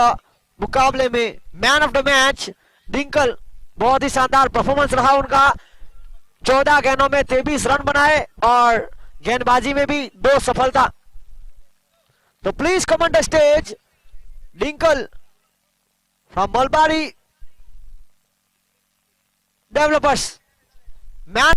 मुकाबले में man of the match Dinkal, बहुत ही शानदार परफॉर्मेंस रहा उनका। 14 गेंदों में 23 रन बनाए और गेंदबाजी में भी 2 सफलता। तो please come on the stage Dinkal from Malabari developers, man